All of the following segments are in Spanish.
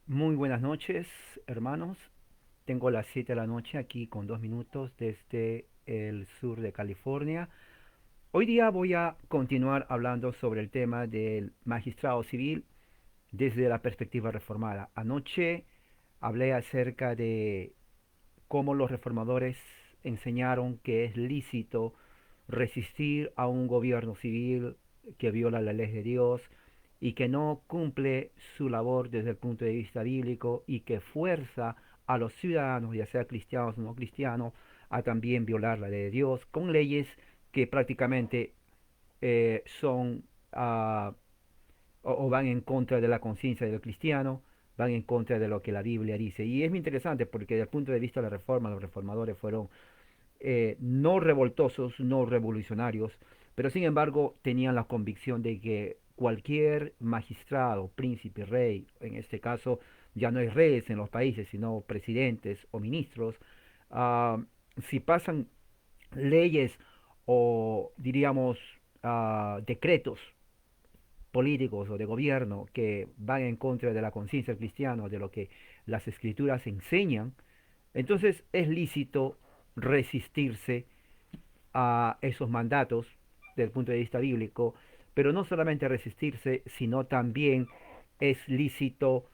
Muy buenas noches, hermanos. Tengo las 7 de la noche aquí con 2 minutos desde el sur de California. Hoy día voy a continuar hablando sobre el tema del magistrado civil desde la perspectiva reformada. Anoche hablé acerca de cómo los reformadores enseñaron que es lícito resistir a un gobierno civil que viola la ley de Dios y que no cumple su labor desde el punto de vista bíblico y que fuerza a los ciudadanos, ya sea cristianos o no cristianos, a también violar la ley de Dios con leyes que prácticamente son o van en contra de la conciencia del cristiano, van en contra de lo que la Biblia dice. Y es muy interesante porque desde el punto de vista de la reforma, los reformadores fueron no revoltosos, no revolucionarios, pero sin embargo tenían la convicción de que cualquier magistrado, príncipe, rey, en este caso ya no hay reyes en los países, sino presidentes o ministros, uh, si pasan leyes o diríamos decretos políticos o de gobierno que van en contra de la conciencia cristiana, de lo que las escrituras enseñan, entonces es lícito resistirse a esos mandatos desde el punto de vista bíblico, pero no solamente resistirse, sino también es lícito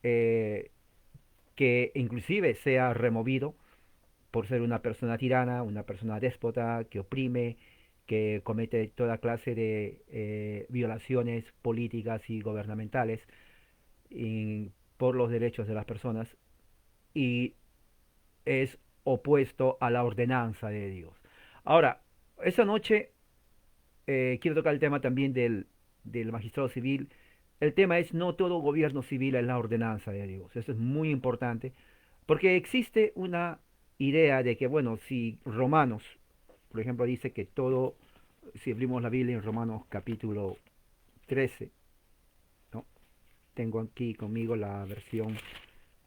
eh, que inclusive sea removido por ser una persona tirana, una persona déspota que oprime, que comete toda clase de violaciones políticas y gubernamentales por los derechos de las personas y es opuesto a la ordenanza de Dios. Ahora, esta noche quiero tocar el tema también del magistrado civil. El tema es no todo gobierno civil es la ordenanza de Dios. Eso es muy importante porque existe una idea de que, bueno, si Romanos, por ejemplo, dice que todo, si abrimos la Biblia en Romanos capítulo 13, ¿no? Tengo aquí conmigo la versión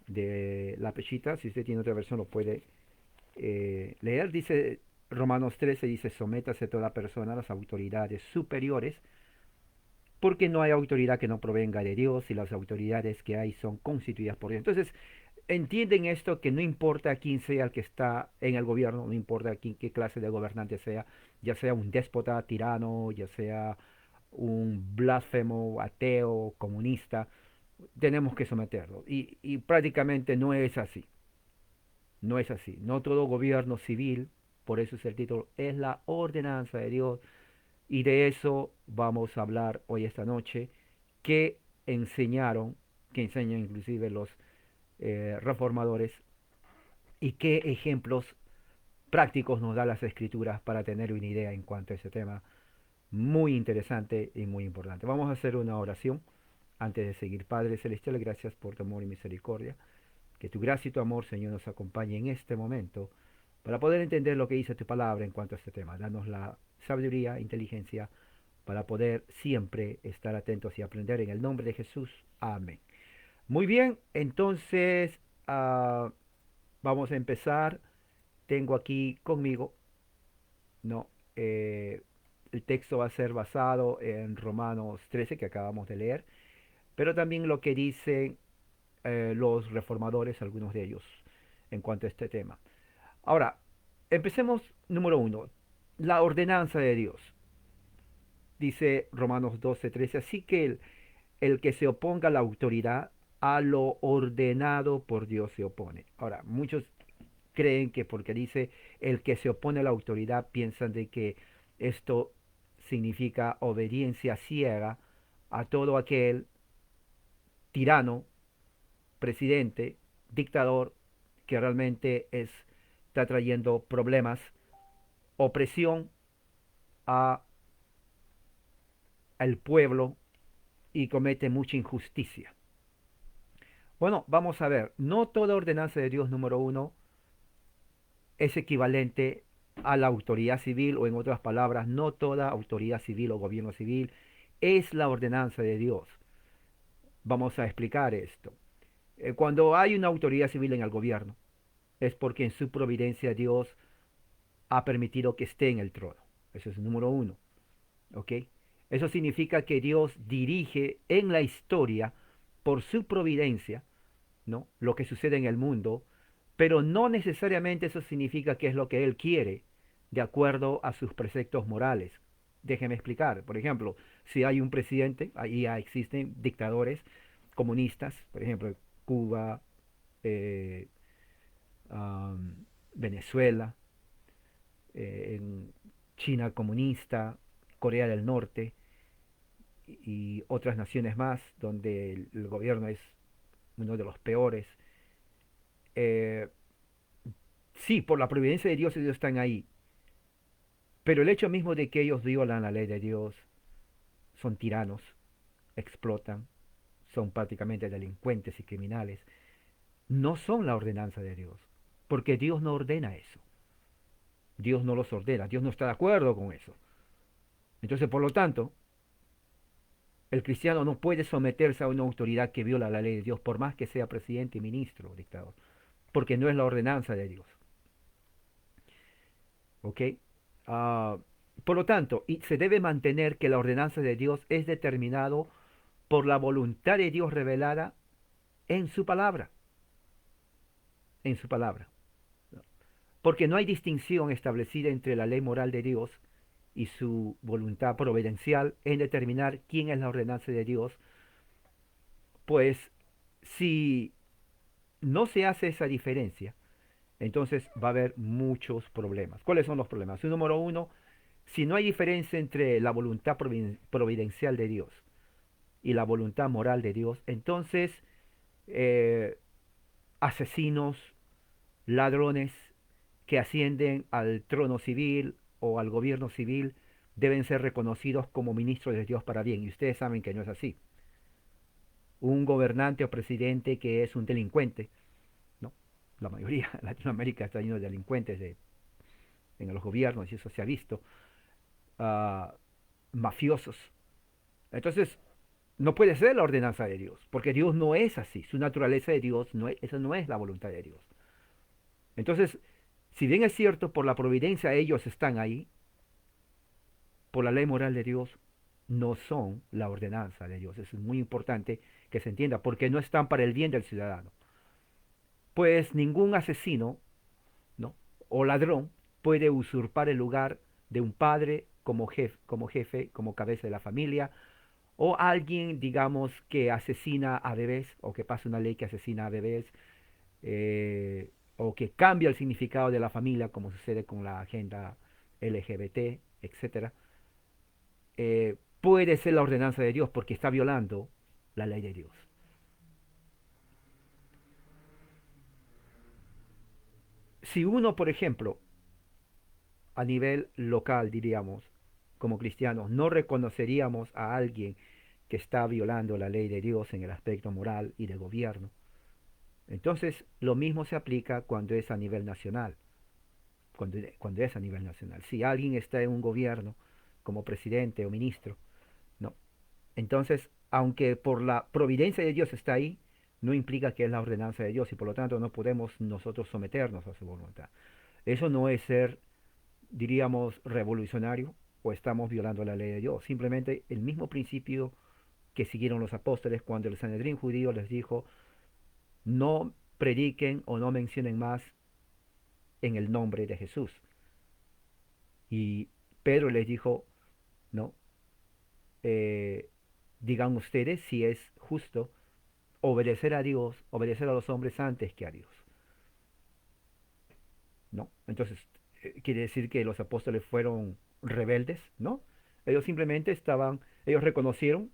de la pechita, si usted tiene otra versión lo puede leer. Dice Romanos 13, dice, sométase toda persona a las autoridades superiores, porque no hay autoridad que no provenga de Dios y las autoridades que hay son constituidas por Dios. Entonces, entienden esto que no importa quién sea el que está en el gobierno, no importa quién, qué clase de gobernante sea, ya sea un déspota, tirano, ya sea un blasfemo, ateo, comunista, tenemos que someterlo. Y prácticamente no es así, no es así. No todo gobierno civil, por eso es el título, es la ordenanza de Dios. Y de eso vamos a hablar hoy esta noche, que enseñaron, que enseñan inclusive los reformadores y qué ejemplos prácticos nos da las escrituras para tener una idea en cuanto a ese tema muy interesante y muy importante. Vamos a hacer una oración antes de seguir. Padre Celestial, gracias por tu amor y misericordia. Que tu gracia y tu amor, Señor, nos acompañe en este momento para poder entender lo que dice tu palabra en cuanto a este tema. Danos la sabiduría, inteligencia para poder siempre estar atentos y aprender en el nombre de Jesús. Amén. Muy bien, entonces vamos a empezar. Tengo aquí conmigo, no, el texto va a ser basado en Romanos 13 que acabamos de leer, pero también lo que dicen los reformadores, algunos de ellos, en cuanto a este tema. Ahora, empecemos número uno, la ordenanza de Dios. Dice Romanos 12:13, así que el que se oponga a la autoridad, a lo ordenado por Dios se opone. Ahora, muchos creen que porque dice el que se opone a la autoridad, piensan de que esto significa obediencia ciega a todo aquel tirano, presidente, dictador, que realmente está trayendo problemas, opresión a, al pueblo y comete mucha injusticia. Bueno, vamos a ver, no toda ordenanza de Dios número uno es equivalente a la autoridad civil o en otras palabras, no toda autoridad civil o gobierno civil es la ordenanza de Dios. Vamos a explicar esto. Cuando hay una autoridad civil en el gobierno, es porque en su providencia Dios ha permitido que esté en el trono. Eso es el número uno. ¿Ok? Eso significa que Dios dirige en la historia, por su providencia, ¿no? Lo que sucede en el mundo, pero no necesariamente eso significa que es lo que Él quiere, de acuerdo a sus preceptos morales. Déjeme explicar. Por ejemplo, si hay un presidente, ahí ya existen dictadores comunistas, por ejemplo, Cuba, eh, Venezuela, en China comunista, Corea del Norte y otras naciones más donde el gobierno es uno de los peores. Eh, sí, por la providencia de Dios ellos están ahí, pero el hecho mismo de que ellos violan la ley de Dios, son tiranos, explotan, son prácticamente delincuentes y criminales, no son la ordenanza de Dios, porque Dios no ordena eso. Dios no los ordena, Dios no está de acuerdo con eso. Entonces, por lo tanto, el cristiano no puede someterse a una autoridad que viola la ley de Dios, por más que sea presidente, ministro, dictador, porque no es la ordenanza de Dios. ¿Ok? Ah, por lo tanto, y se debe mantener que la ordenanza de Dios es determinado por la voluntad de Dios revelada en su palabra, en su palabra. Porque no hay distinción establecida entre la ley moral de Dios y su voluntad providencial en determinar quién es la ordenanza de Dios, pues si no se hace esa diferencia, entonces va a haber muchos problemas. ¿Cuáles son los problemas? Número uno, si no hay diferencia entre la voluntad providencial de Dios y la voluntad moral de Dios, entonces eh, asesinos, ladrones que ascienden al trono civil o al gobierno civil deben ser reconocidos como ministros de Dios para bien. Y ustedes saben que no es así. Un gobernante o presidente que es un delincuente, ¿no? La mayoría de Latinoamérica está lleno de delincuentes en los gobiernos y eso se ha visto. uh, Mafiosos. Entonces, no puede ser la ordenanza de Dios, porque Dios no es así. Su naturaleza de Dios, no es, esa no es la voluntad de Dios. Entonces, si bien es cierto, por la providencia ellos están ahí, por la ley moral de Dios, no son la ordenanza de Dios. Es muy importante que se entienda, porque no están para el bien del ciudadano. Pues ningún asesino, ¿no? o ladrón puede usurpar el lugar de un padre como jefe, como cabeza de la familia, o alguien, digamos, que asesina a bebés, o que pasa una ley que asesina a bebés, o que cambia el significado de la familia, como sucede con la agenda LGBT, etcétera, puede ser la ordenanza de Dios porque está violando la ley de Dios. Si uno, por ejemplo, a nivel local, diríamos, como cristianos, no reconoceríamos a alguien que está violando la ley de Dios en el aspecto moral y de gobierno, entonces lo mismo se aplica cuando es a nivel nacional. Cuando es a nivel nacional. Si alguien está en un gobierno como presidente o ministro, no. Entonces, aunque por la providencia de Dios está ahí, no implica que es la ordenanza de Dios y por lo tanto no podemos nosotros someternos a su voluntad. Eso no es ser, diríamos, revolucionario o estamos violando la ley de Dios. Simplemente el mismo principio que siguieron los apóstoles cuando el Sanedrín judío les dijo, no prediquen o no mencionen más en el nombre de Jesús. Y Pedro les dijo, no, eh, digan ustedes si es justo obedecer a Dios, obedecer a los hombres antes que a Dios. No, entonces quiere decir que los apóstoles fueron rebeldes, ¿no? Ellos simplemente ellos reconocieron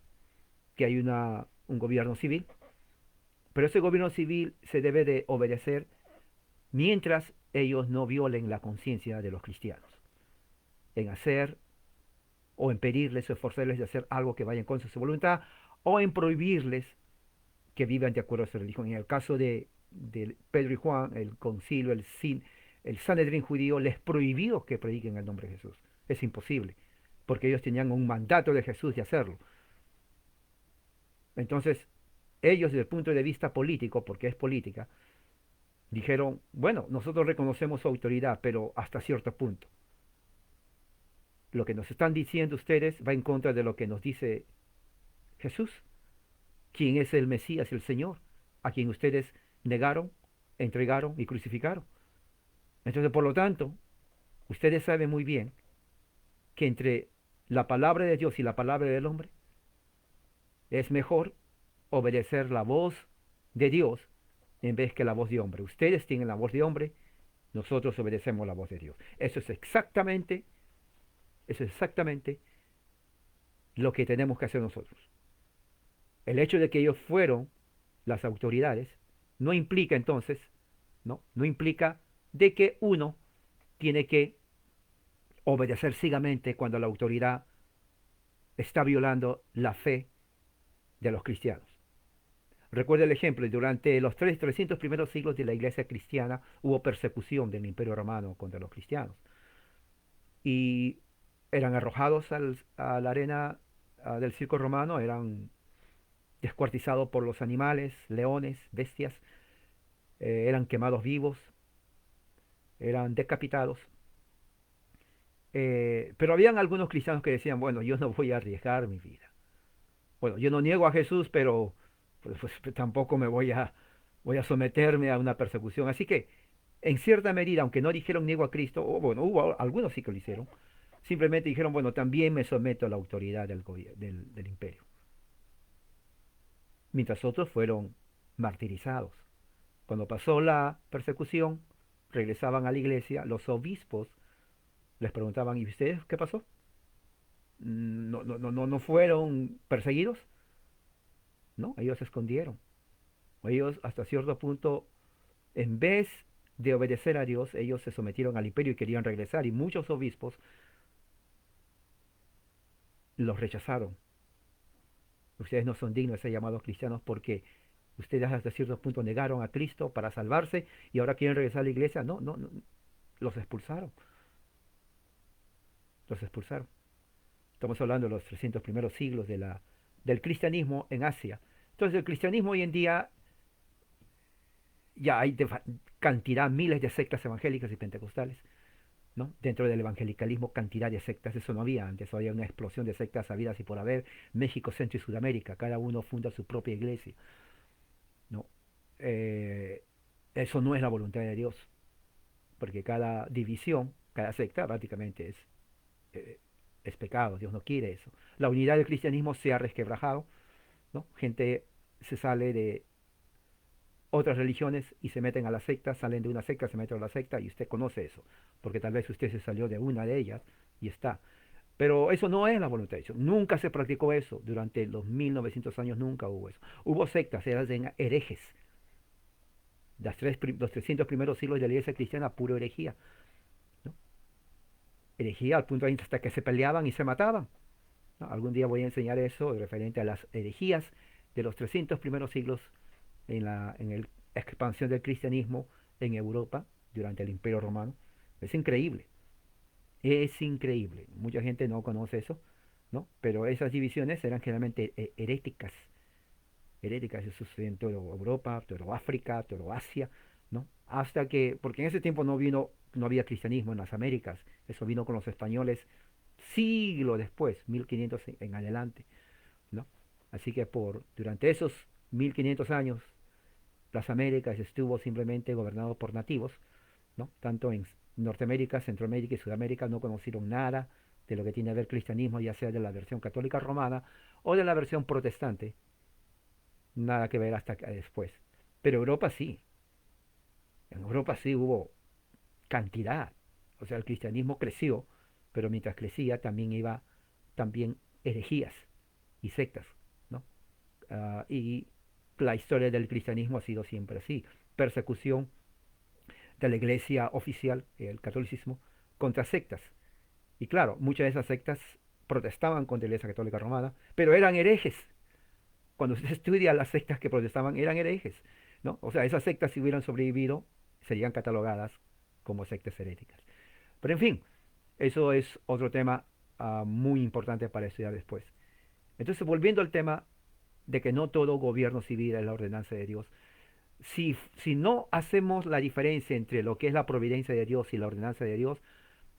que hay un gobierno civil, pero ese gobierno civil se debe de obedecer mientras ellos no violen la conciencia de los cristianos, en hacer o en pedirles o esforzarles de hacer algo que vaya en contra de su voluntad, o en prohibirles que vivan de acuerdo a su religión. En el caso de Pedro y Juan, el concilio, el Sanedrín judío les prohibió que prediquen el nombre de Jesús. Es imposible, porque ellos tenían un mandato de Jesús de hacerlo. Entonces, ellos desde el punto de vista político, porque es política, dijeron, bueno, nosotros reconocemos su autoridad, pero hasta cierto punto. Lo que nos están diciendo ustedes va en contra de lo que nos dice Jesús, quien es el Mesías, el Señor. a quien ustedes negaron, entregaron y crucificaron. Entonces, por lo tanto, ustedes saben muy bien que entre la palabra de Dios y la palabra del hombre es mejor obedecer la voz de Dios en vez que la voz de hombre. Ustedes tienen la voz de hombre, nosotros obedecemos la voz de Dios. Eso es exactamente lo que tenemos que hacer nosotros. El hecho de que ellos fueron las autoridades no implica entonces, no implica de que uno tiene que obedecer ciegamente cuando la autoridad está violando la fe de los cristianos. Recuerda el ejemplo, durante los 300 primeros siglos de la iglesia cristiana hubo persecución del imperio romano contra los cristianos y eran arrojados a la arena del circo romano, eran descuartizados por los animales, leones, bestias, eran quemados vivos, eran decapitados. Pero habían algunos cristianos que decían, bueno, yo no voy a arriesgar mi vida. Bueno, yo no niego a Jesús, pero pues, tampoco voy a someterme a una persecución. Así que, en cierta medida, aunque no dijeron niego a Cristo, o bueno, hubo algunos sí que lo hicieron, simplemente dijeron, bueno, también me someto a la autoridad del imperio. Mientras otros fueron martirizados. Cuando pasó la persecución, regresaban a la iglesia, los obispos les preguntaban, ¿y ustedes qué pasó? ¿No fueron perseguidos? No, ellos se escondieron. Ellos hasta cierto punto, en vez de obedecer a Dios, ellos se sometieron al imperio y querían regresar. Y muchos obispos los rechazaron. Ustedes no son dignos de ser llamados cristianos porque ustedes hasta cierto punto negaron a Cristo para salvarse y ahora quieren regresar a la iglesia. No, los expulsaron. Los expulsaron. Estamos hablando de los 300 primeros siglos del cristianismo en Asia. Entonces el cristianismo hoy en día ya hay cantidad, miles de sectas evangélicas y pentecostales, ¿no? Dentro del evangelicalismo, cantidad de sectas, eso no había antes, había una explosión de sectas habidas y por haber, México, Centro y Sudamérica, cada uno funda su propia iglesia, ¿no? Eh, Eso no es la voluntad de Dios, porque cada división, cada secta prácticamente eh, es pecado, Dios no quiere eso. La unidad del cristianismo se ha resquebrajado, ¿no? Gente se sale de otras religiones y se meten a la secta, salen de una secta, se meten a la secta y usted conoce eso, porque tal vez usted se salió de una de ellas y está. Pero eso no es la voluntad de Dios. Nunca se practicó eso. Durante los 1900 años nunca hubo eso. Hubo sectas, eran herejes. Los 300 primeros siglos de la iglesia cristiana, puro herejía, ¿no? Herejía al punto de hasta que se peleaban y se mataban, ¿no? Algún día voy a enseñar eso referente a las herejías de los 300 primeros siglos en la expansión del cristianismo en Europa durante el Imperio Romano. Es increíble, es increíble. Mucha gente no conoce eso, ¿no? Pero esas divisiones eran generalmente heréticas, heréticas, eso sucedió en toda Europa, toda África, toda Asia, ¿no? Hasta que, porque en ese tiempo no había cristianismo en las Américas, eso vino con los españoles siglo después, 1500 en adelante, ¿no? Así que durante esos 1500 años las Américas estuvo simplemente gobernado por nativos, ¿no? Tanto en Norteamérica, Centroamérica y Sudamérica no conocieron nada de lo que tiene que ver cristianismo, ya sea de la versión católica romana o de la versión protestante, nada que ver hasta después. Pero en Europa sí hubo cantidad, o sea, el cristianismo creció, pero mientras crecía también iba también herejías y sectas, ¿no? Y la historia del cristianismo ha sido siempre así, persecución de la iglesia oficial, el catolicismo, contra sectas. Y claro, muchas de esas sectas protestaban contra la iglesia católica romana, pero eran herejes. Cuando se estudia las sectas que protestaban, eran herejes, ¿no? O sea, esas sectas si hubieran sobrevivido, serían catalogadas como sectas heréticas. Pero en fin, eso es otro tema muy importante para estudiar después. Entonces, volviendo al tema de que no todo gobierno civil es la ordenanza de Dios, si no hacemos la diferencia entre lo que es la providencia de Dios y la ordenanza de Dios,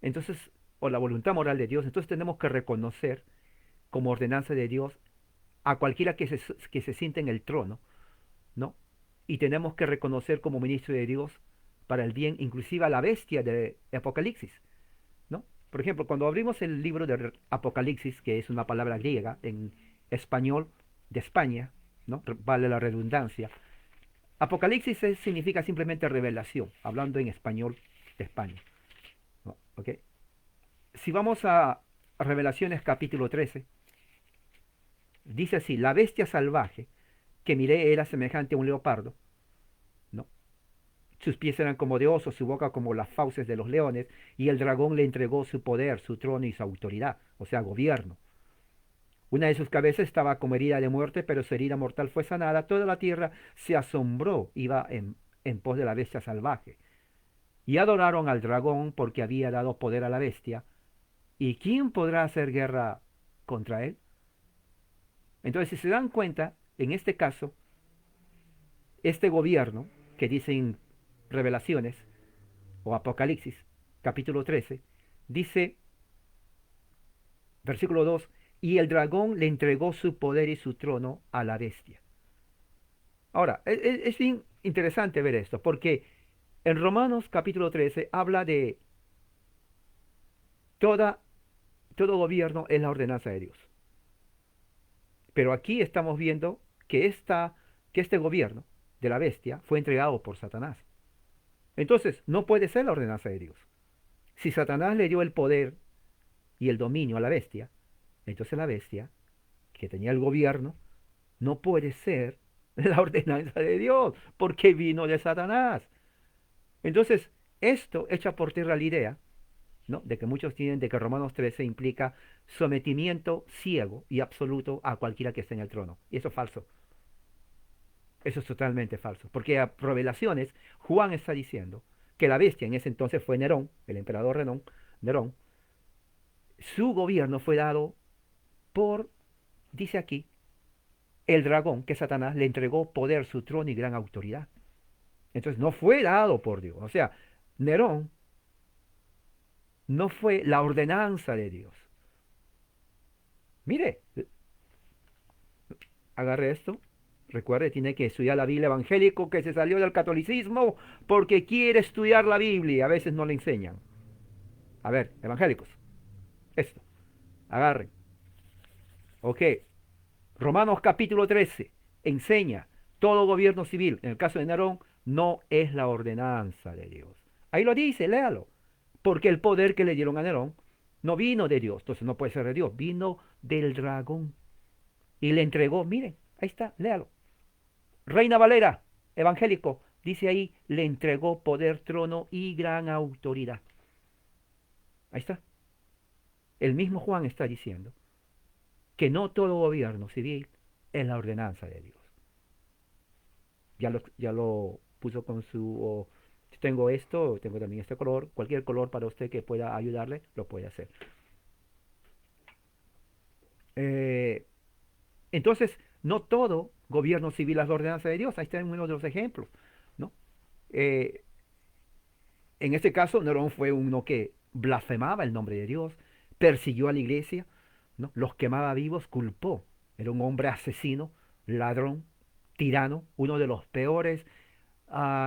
entonces, o la voluntad moral de Dios, entonces tenemos que reconocer como ordenanza de Dios a cualquiera que se siente en el trono, ¿no? y tenemos que reconocer como ministro de Dios para el bien, inclusive a la bestia de Apocalipsis, ¿no? Por ejemplo, cuando abrimos el libro de Apocalipsis, que es una palabra griega en español de España, ¿no? Vale la redundancia. Apocalipsis significa simplemente revelación, hablando en español de España, ¿no? ¿Ok? Si vamos a Revelaciones capítulo 13, dice así: la bestia salvaje que miré era semejante a un leopardo, ¿no? Sus pies eran como de oso, su boca como las fauces de los leones, y el dragón le entregó su poder, su trono y su autoridad, o sea, gobierno. Una de sus cabezas estaba como herida de muerte, pero su herida mortal fue sanada. Toda la tierra se asombró, iba en pos de la bestia salvaje. Y adoraron al dragón porque había dado poder a la bestia. ¿Y quién podrá hacer guerra contra él? Entonces, si se dan cuenta, en este caso, este gobierno que dicen Revelaciones o Apocalipsis, capítulo 13, dice, versículo 2, y el dragón le entregó su poder y su trono a la bestia. Ahora, es bien interesante ver esto, porque en Romanos capítulo 13 habla de toda, todo gobierno es la ordenanza de Dios. Pero aquí estamos viendo que, que este gobierno de la bestia fue entregado por Satanás. Entonces, no puede ser la ordenanza de Dios. Si Satanás le dio el poder y el dominio a la bestia, entonces la bestia, que tenía el gobierno, no puede ser la ordenanza de Dios, porque vino de Satanás. Entonces, esto echa por tierra la idea, ¿no?, de que muchos tienen de que Romanos 13 implica sometimiento ciego y absoluto a cualquiera que esté en el trono. Y eso es falso. Eso es totalmente falso. Porque a Revelaciones, Juan está diciendo que la bestia en ese entonces fue Nerón, el emperador Nerón. Su gobierno fue dado por, dice aquí, el dragón, que Satanás, le entregó poder, su trono y gran autoridad. Entonces no fue dado por Dios. O sea, Nerón no fue la ordenanza de Dios. Mire, agarre esto. Recuerde, tiene que estudiar la Biblia evangélico que se salió del catolicismo porque quiere estudiar la Biblia. A veces no le enseñan. A ver, evangélicos, esto. Agarren. Ok. Romanos capítulo 13 enseña todo gobierno civil, en el caso de Nerón, no es la ordenanza de Dios. Ahí lo dice, léalo. Porque el poder que le dieron a Nerón no vino de Dios, entonces no puede ser de Dios, vino del dragón. Y le entregó, miren, ahí está, léalo. Reina Valera, evangélico, dice ahí, le entregó poder, trono y gran autoridad. Ahí está. El mismo Juan está diciendo que no todo gobierno civil es la ordenanza de Dios. Ya lo puso con su... tengo esto, tengo también este color, cualquier color para usted que pueda ayudarle, lo puede hacer. Eh, entonces, no todo gobierno civil es la ordenanza de Dios. Ahí está uno de los ejemplos, ¿no? Eh, en este caso, Nerón fue uno que blasfemaba el nombre de Dios, persiguió a la iglesia, ¿no?, los quemaba vivos, culpó. Era un hombre asesino, ladrón, tirano, uno de los peores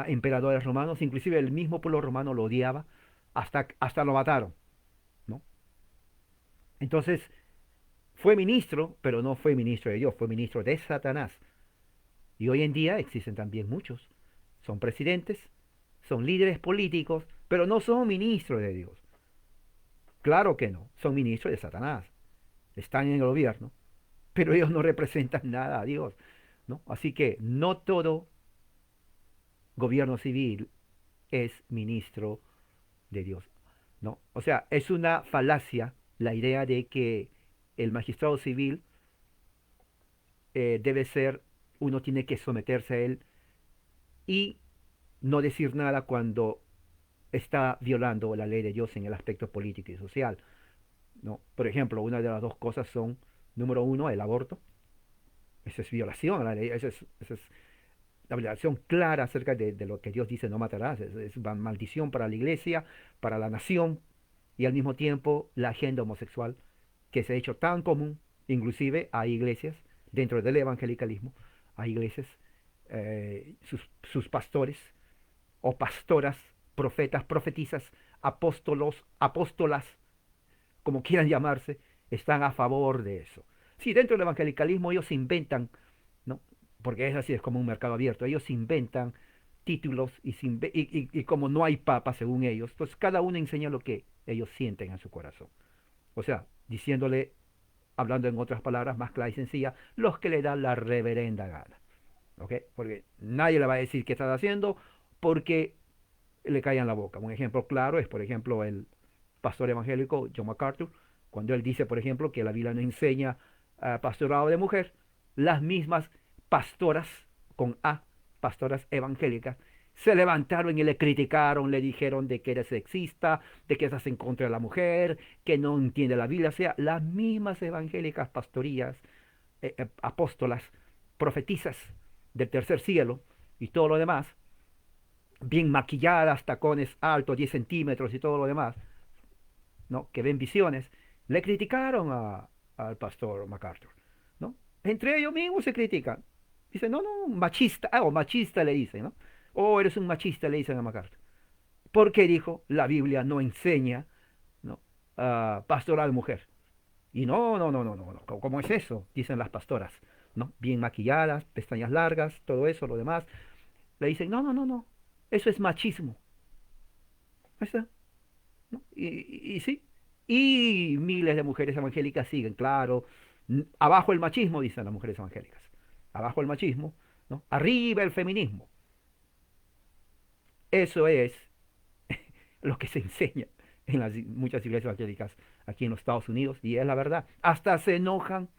emperadores romanos. Inclusive el mismo pueblo romano lo odiaba, hasta lo mataron, ¿no? Entonces, fue ministro, pero no fue ministro de Dios, fue ministro de Satanás. Y hoy en día existen también muchos. Son presidentes, son líderes políticos, pero no son ministros de Dios. Claro que no, son ministros de Satanás. Están en el gobierno, pero ellos no representan nada a Dios, ¿no? Así que no todo gobierno civil es ministro de Dios, ¿no? O sea, es una falacia la idea de que el magistrado civil debe ser, uno tiene que someterse a él y no decir nada cuando está violando la ley de Dios en el aspecto político y social, ¿no? Por ejemplo, una de las dos cosas son, número uno, el aborto. Eso es violación a la ley, eso es la violación clara acerca de lo que Dios dice: no matarás. Es una maldición para la iglesia, para la nación, y al mismo tiempo la agenda homosexual, que se ha hecho tan común. Inclusive hay iglesias, dentro del evangelicalismo, hay iglesias sus pastores o pastoras, profetas, profetisas, apóstolos, apóstolas, como quieran llamarse, están a favor de eso. Sí, dentro del evangelicalismo ellos inventan, ¿no? Porque es así, es como un mercado abierto, ellos inventan títulos y como no hay papa según ellos, pues cada uno enseña lo que ellos sienten en su corazón. O sea, diciéndole, hablando en otras palabras más claras y sencillas, los que le dan la reverenda gana. ¿Ok? Porque nadie le va a decir qué está haciendo porque le cae en la boca. Un ejemplo claro es, por ejemplo, el pastor evangélico John MacArthur, cuando él dice, por ejemplo, que la Biblia no enseña pastorado de mujer, las mismas pastoras, con A, pastoras evangélicas, se levantaron y le criticaron, le dijeron de que eres sexista, de que estás en contra de la mujer, que no entiende la Biblia. O sea, las mismas evangélicas pastorías, apóstolas, profetizas del tercer cielo y todo lo demás, bien maquilladas, tacones altos, 10 centímetros y todo lo demás, ¿no? Que ven visiones, le criticaron al pastor MacArthur, ¿no? Entre ellos mismos se critican. Dicen, no, no, machista, o machista le dicen, ¿no? O eres un machista, le dicen a MacArthur. Porque dijo, la Biblia no enseña, ¿no? Pastoral mujer. Y no, no, no, no, no, no. ¿Cómo es eso? Dicen las pastoras, ¿no? Bien maquilladas, pestañas largas, todo eso, lo demás. Le dicen, no, no, no, no. Eso es machismo. Ahí está, ¿no? Y sí. Y miles de mujeres evangélicas siguen, claro. Abajo el machismo, dicen las mujeres evangélicas. Abajo el machismo, ¿no? Arriba el feminismo. Eso es lo que se enseña en muchas iglesias evangélicas aquí en los Estados Unidos, y es la verdad. Hasta se enojan.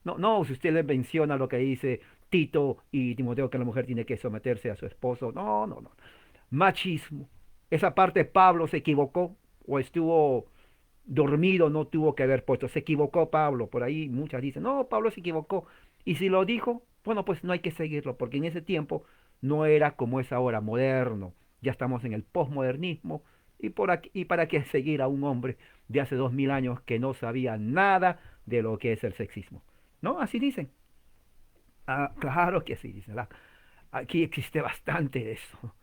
No, no, si usted le menciona lo que dice Tito y Timoteo, que la mujer tiene que someterse a su esposo. No, no, no. Machismo. Esa parte Pablo se equivocó o estuvo dormido, no tuvo que haber puesto. Se equivocó Pablo. Por ahí muchas dicen, no, Pablo se equivocó. Y si lo dijo, bueno, pues no hay que seguirlo, porque en ese tiempo no era como es ahora, moderno. Ya estamos en el posmodernismo. Y para qué seguir a un hombre de hace 2000 años que no sabía nada de lo que es el sexismo. ¿No? Así dicen. Ah, claro que así dicen. Aquí existe bastante de eso.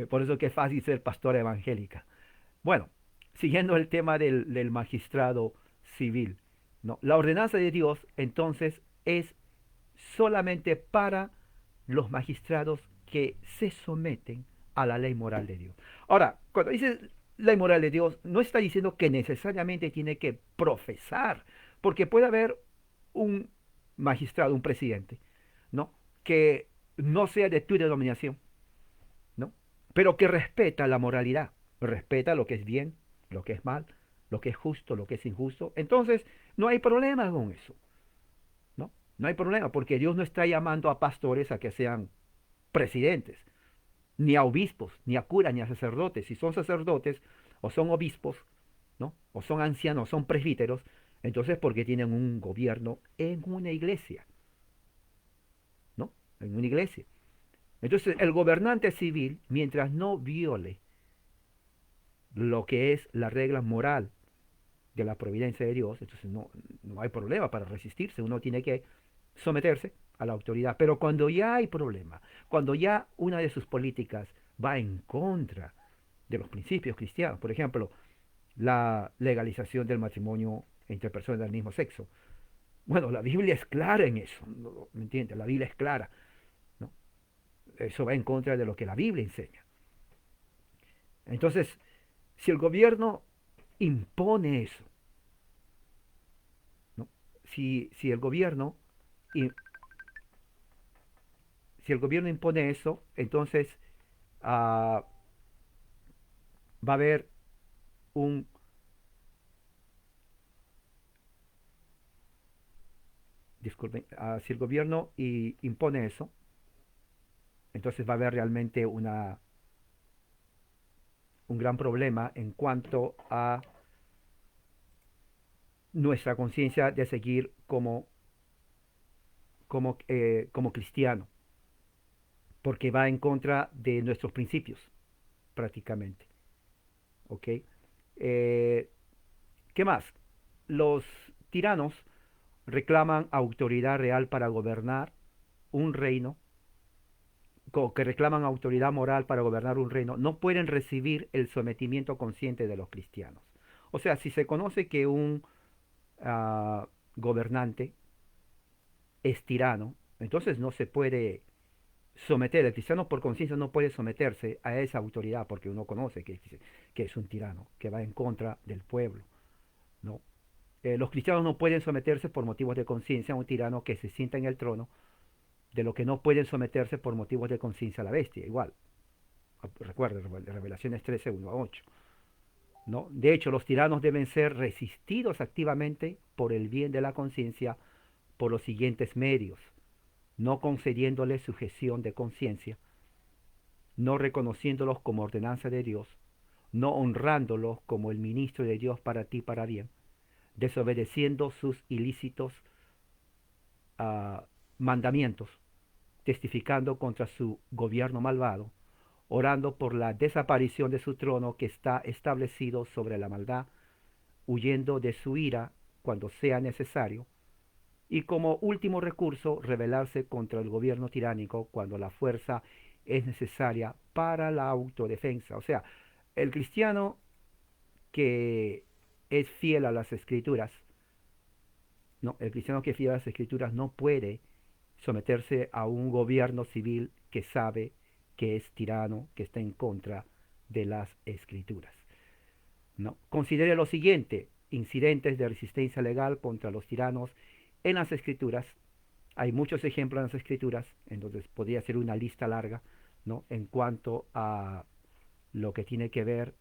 Por eso que es fácil ser pastora evangélica. Bueno, siguiendo el tema del magistrado civil, ¿no? La ordenanza de Dios entonces es solamente para los magistrados que se someten a la ley moral de Dios. Ahora, cuando dice ley moral de Dios, no está diciendo que necesariamente tiene que profesar, porque puede haber un magistrado, un presidente, ¿no? Que no sea de tu denominación, ¿no? Pero que respeta la moralidad, respeta lo que es bien, lo que es mal, lo que es justo, lo que es injusto. Entonces, no hay problema con eso, ¿no? No hay problema, porque Dios no está llamando a pastores a que sean presidentes, ni a obispos, ni a curas, ni a sacerdotes. Si son sacerdotes o son obispos, ¿no? O son ancianos, son presbíteros, entonces porque tienen un gobierno en una iglesia, ¿no? En una iglesia. Entonces, el gobernante civil, mientras no viole lo que es la regla moral de la providencia de Dios, entonces no hay problema para resistirse, uno tiene que someterse a la autoridad. Pero cuando ya hay problema, cuando ya una de sus políticas va en contra de los principios cristianos, por ejemplo, la legalización del matrimonio entre personas del mismo sexo. Bueno, la Biblia es clara en eso, ¿no? ¿Me entiendes? La Biblia es clara, ¿no? Eso va en contra de lo que la Biblia enseña. Entonces, si el gobierno impone eso, ¿no? Si el gobierno, y, si el gobierno impone eso, entonces ah, va a haber un, disculpen, si el gobierno impone eso, entonces va a haber realmente un gran problema en cuanto a nuestra conciencia de seguir como cristiano, porque va en contra de nuestros principios, prácticamente. ¿Ok? Eh, ¿Qué más? Los tiranos reclaman autoridad real para gobernar un reino que reclaman autoridad moral para gobernar un reino, no pueden recibir el sometimiento consciente de los cristianos. O sea, si se conoce que un gobernante es tirano, entonces no se puede someter, el cristiano por conciencia no puede someterse a esa autoridad porque uno conoce que es un tirano, que va en contra del pueblo, ¿no? Los cristianos no pueden someterse por motivos de conciencia a un tirano que se sienta en el trono, de lo que no pueden someterse por motivos de conciencia a la bestia, igual. Recuerda, Revelaciones 13, 1 a 8. ¿No? De hecho, los tiranos deben ser resistidos activamente por el bien de la conciencia por los siguientes medios: no concediéndoles sujeción de conciencia, no reconociéndolos como ordenanza de Dios, no honrándolos como el ministro de Dios para ti para bien, desobedeciendo sus ilícitos uh, mandamientos, testificando contra su gobierno malvado, orando por la desaparición de su trono que está establecido sobre la maldad, huyendo de su ira cuando sea necesario, y como último recurso, rebelarse contra el gobierno tiránico cuando la fuerza es necesaria para la autodefensa. O sea, el cristiano que es fiel a las escrituras, no, el cristiano que es fiel a las escrituras no puede someterse a un gobierno civil que sabe que es tirano, que está en contra de las escrituras. ¿No? Considere lo siguiente: incidentes de resistencia legal contra los tiranos en las escrituras. Hay muchos ejemplos en las escrituras, entonces podría ser una lista larga, ¿no? En cuanto a lo que tiene que ver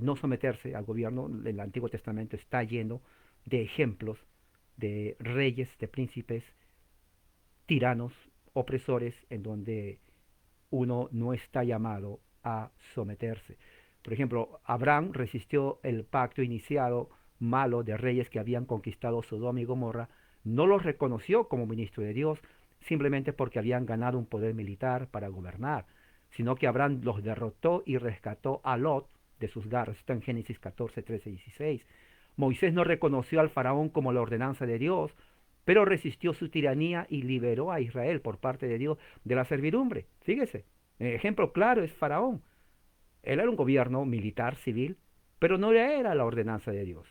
no someterse al gobierno. El Antiguo Testamento está lleno de ejemplos de reyes, de príncipes, tiranos, opresores, en donde uno no está llamado a someterse. Por ejemplo, Abraham resistió el pacto iniciado malo de reyes que habían conquistado Sodoma y Gomorra, no los reconoció como ministro de Dios simplemente porque habían ganado un poder militar para gobernar, sino que Abraham los derrotó y rescató a Lot de sus garras. Está en Génesis 14, 13 y 16. Moisés no reconoció al faraón como la ordenanza de Dios, pero resistió su tiranía y liberó a Israel por parte de Dios de la servidumbre. Fíjese, el ejemplo claro es Faraón. Él era un gobierno militar, civil, pero no era la ordenanza de Dios.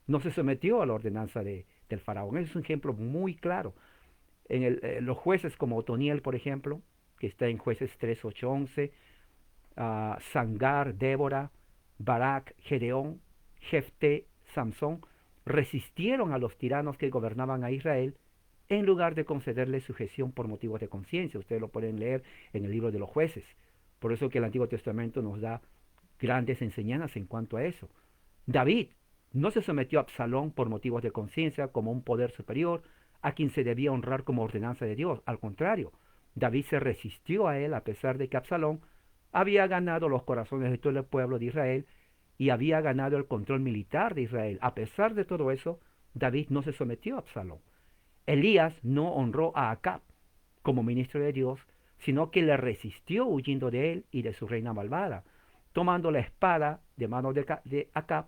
No se sometió a la ordenanza del faraón. Ese es un ejemplo muy claro. Los jueces como Otoniel, por ejemplo, que está en Jueces 3, 8, 11, Sangar, Débora, Barak, Gedeón, Jefté, Samson, resistieron a los tiranos que gobernaban a Israel en lugar de concederles sujeción por motivos de conciencia. Ustedes lo pueden leer en el libro de los jueces. Por eso que el Antiguo Testamento nos da grandes enseñanzas en cuanto a eso. David no se sometió a Absalón por motivos de conciencia como un poder superior a quien se debía honrar como ordenanza de Dios. Al contrario, David se resistió a él a pesar de que Absalón había ganado los corazones de todo el pueblo de Israel y había ganado el control militar de Israel. A pesar de todo eso, David no se sometió a Absalón. Elías no honró a Acab como ministro de Dios, sino que le resistió huyendo de él y de su reina malvada, tomando la espada de manos de Acab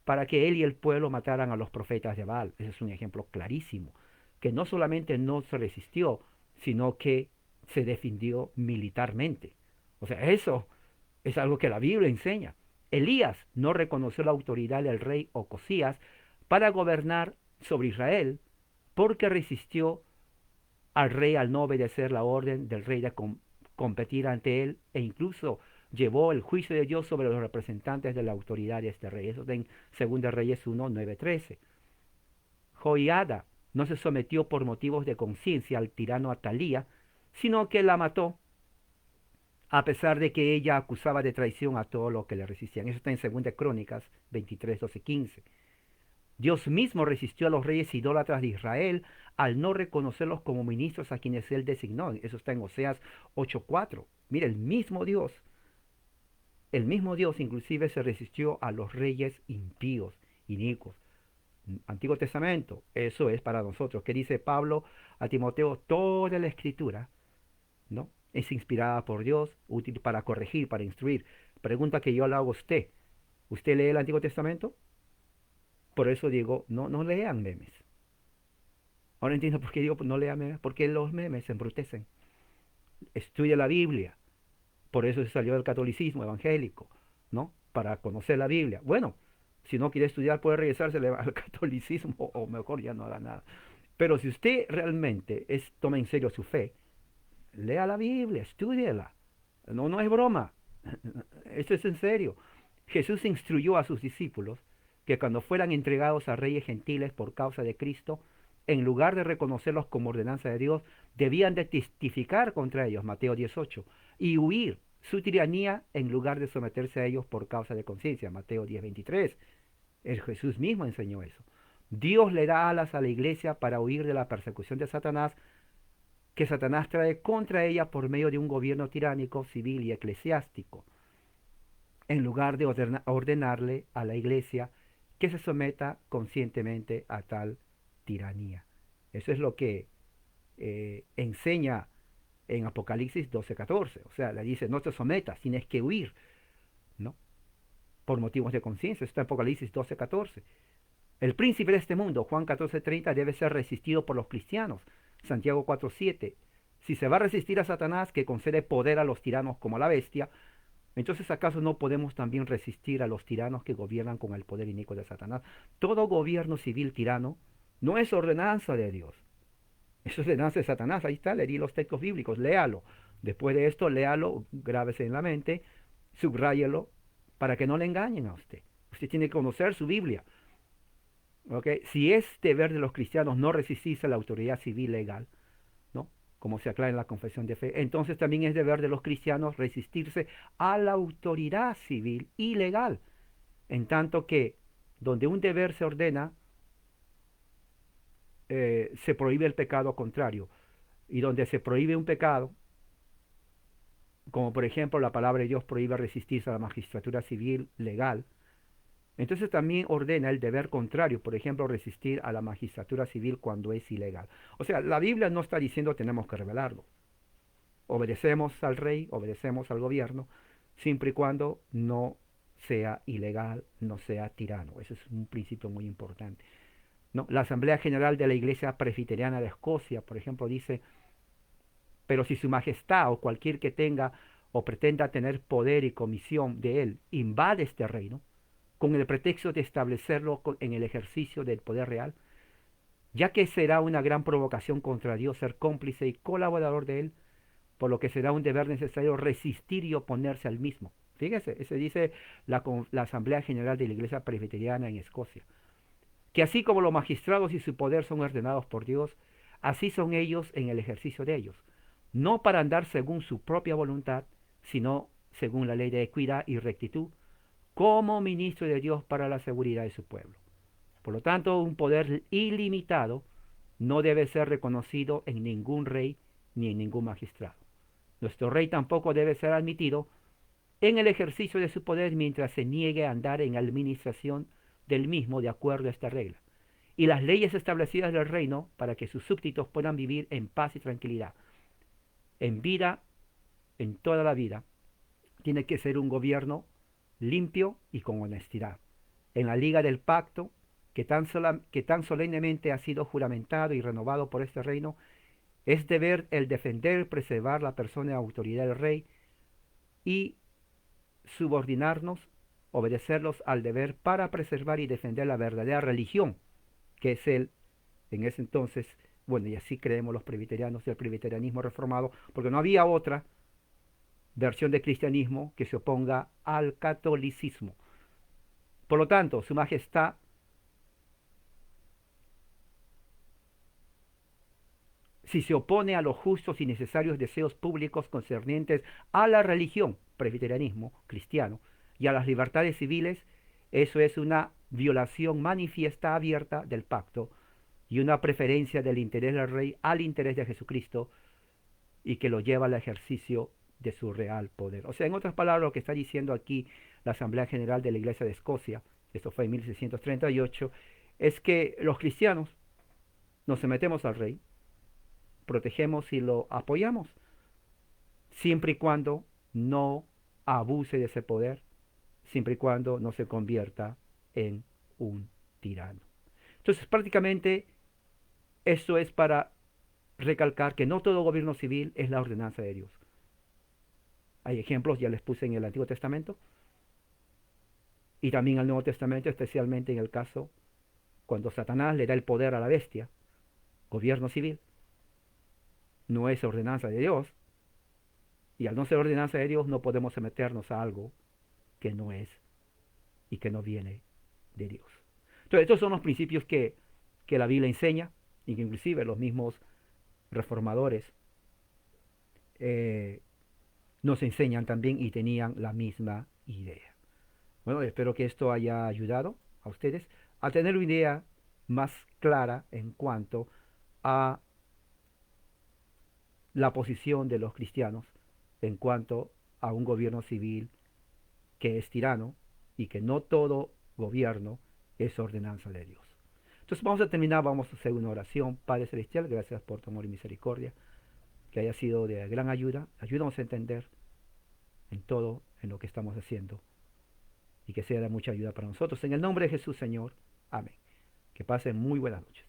para que él y el pueblo mataran a los profetas de Baal. Ese es un ejemplo clarísimo, que no solamente no se resistió, sino que se defendió militarmente. O sea, eso es algo que la Biblia enseña. Elías no reconoció la autoridad del rey Ocosías para gobernar sobre Israel porque resistió al rey al no obedecer la orden del rey de competir ante él, e incluso llevó el juicio de Dios sobre los representantes de la autoridad de este rey. Eso está en 2 Reyes 1, 9, 13. Joiada no se sometió por motivos de conciencia al tirano Atalía, sino que la mató a pesar de que ella acusaba de traición a todos los que le resistían. Eso está en 2 Crónicas 23, 12, 15. Dios mismo resistió a los reyes idólatras de Israel al no reconocerlos como ministros a quienes él designó. Eso está en Oseas 8:4. Mira, el mismo Dios inclusive se resistió a los reyes impíos, inicuos. Antiguo Testamento, eso es para nosotros. ¿Qué dice Pablo a Timoteo? Toda la escritura, ¿no? Es inspirada por Dios, útil para corregir, para instruir. Pregunta que yo le hago a usted. ¿Usted lee el Antiguo Testamento? Por eso digo, no lean memes. Ahora entiendo por qué digo no lean memes, porque los memes se embrutecen. Estudia la Biblia. Por eso se salió del catolicismo evangélico, ¿no? Para conocer la Biblia. Bueno, si no quiere estudiar puede regresarse al catolicismo o mejor ya no haga nada. Pero si usted realmente toma en serio su fe, lea la Biblia, estúdiela. No, no es broma. Esto es en serio. Jesús instruyó a sus discípulos que cuando fueran entregados a reyes gentiles por causa de Cristo, en lugar de reconocerlos como ordenanza de Dios, debían de testificar contra ellos, Mateo 18, y huir su tiranía en lugar de someterse a ellos por causa de conciencia, Mateo 10:23. El Jesús mismo enseñó eso. Dios le da alas a la iglesia para huir de la persecución de Satanás, que Satanás trae contra ella por medio de un gobierno tiránico, civil y eclesiástico, en lugar de ordenarle a la iglesia que se someta conscientemente a tal tiranía. Eso es lo que enseña en Apocalipsis 12:14. O sea, le dice, no te sometas, tienes que huir, ¿no? Por motivos de conciencia. Está en Apocalipsis 12:14. El príncipe de este mundo, Juan 14:30, debe ser resistido por los cristianos. Santiago 4:7. Si se va a resistir a Satanás, que concede poder a los tiranos como a la bestia, entonces ¿acaso no podemos también resistir a los tiranos que gobiernan con el poder inicuo de Satanás? Todo gobierno civil tirano no es ordenanza de Dios. Es ordenanza de Satanás. Ahí está, le di los textos bíblicos, léalo. Después de esto, léalo, grábese en la mente, subráyelo, para que no le engañen a usted. Usted tiene que conocer su Biblia. ¿Okay? Si es deber de los cristianos no resistirse a la autoridad civil legal, ¿no? Como se aclara en la confesión de fe, entonces también es deber de los cristianos resistirse a la autoridad civil y legal, en tanto que donde un deber se ordena, se prohíbe el pecado contrario, y donde se prohíbe un pecado, como por ejemplo la palabra de Dios prohíbe resistirse a la magistratura civil legal, entonces también ordena el deber contrario, por ejemplo, resistir a la magistratura civil cuando es ilegal. O sea, la Biblia no está diciendo tenemos que revelarlo. Obedecemos al rey, obedecemos al gobierno, siempre y cuando no sea ilegal, no sea tirano. Ese es un principio muy importante. ¿No? La Asamblea General de la Iglesia Presbiteriana de Escocia, por ejemplo, dice, pero si su majestad o cualquier que tenga o pretenda tener poder y comisión de él invade este reino, con el pretexto de establecerlo en el ejercicio del poder real, ya que será una gran provocación contra Dios ser cómplice y colaborador de él, por lo que será un deber necesario resistir y oponerse al mismo. Fíjese, ese dice la Asamblea General de la Iglesia Presbiteriana en Escocia, que así como los magistrados y su poder son ordenados por Dios, así son ellos en el ejercicio de ellos, no para andar según su propia voluntad, sino según la ley de equidad y rectitud, como ministro de Dios para la seguridad de su pueblo. Por lo tanto, un poder ilimitado no debe ser reconocido en ningún rey ni en ningún magistrado. Nuestro rey tampoco debe ser admitido en el ejercicio de su poder mientras se niegue a andar en administración del mismo de acuerdo a esta regla, y las leyes establecidas del reino para que sus súbditos puedan vivir en paz y tranquilidad. En vida, en toda la vida, tiene que ser un gobierno limpio y con honestidad. En la liga del pacto, que tan solemnemente ha sido juramentado y renovado por este reino, es deber el defender, preservar la persona y autoridad del rey y subordinarnos, obedecerlos al deber para preservar y defender la verdadera religión, que es él, en ese entonces, bueno, y así creemos los presbiterianos del presbiterianismo reformado, porque no había otra versión de cristianismo que se oponga al catolicismo. Por lo tanto, Su Majestad si se opone a los justos y necesarios deseos públicos concernientes a la religión, presbiterianismo cristiano, y a las libertades civiles, eso es una violación manifiesta abierta del pacto y una preferencia del interés del rey al interés de Jesucristo y que lo lleva al ejercicio de su real poder. O sea, en otras palabras, lo que está diciendo aquí la Asamblea General de la Iglesia de Escocia, esto fue en 1638, es que los cristianos nos sometemos al rey, protegemos y lo apoyamos, siempre y cuando no abuse de ese poder, siempre y cuando no se convierta en un tirano. Entonces, prácticamente, esto es para recalcar que no todo gobierno civil es la ordenanza de Dios. Hay ejemplos, ya les puse en el Antiguo Testamento y también al Nuevo Testamento, especialmente en el caso cuando Satanás le da el poder a la bestia, gobierno civil, no es ordenanza de Dios, y al no ser ordenanza de Dios no podemos someternos a algo que no es y que no viene de Dios. Entonces, estos son los principios que la Biblia enseña y que inclusive los mismos reformadores eh, nos enseñan también y tenían la misma idea. Bueno, espero que esto haya ayudado a ustedes a tener una idea más clara en cuanto a la posición de los cristianos en cuanto a un gobierno civil que es tirano y que no todo gobierno es ordenanza de Dios. Entonces vamos a terminar, vamos a hacer una oración. Padre Celestial, gracias por tu amor y misericordia, que haya sido de gran ayuda. Ayúdanos a entender en todo, en lo que estamos haciendo, y que sea de mucha ayuda para nosotros. En el nombre de Jesús, Señor. Amén. Que pasen muy buenas noches.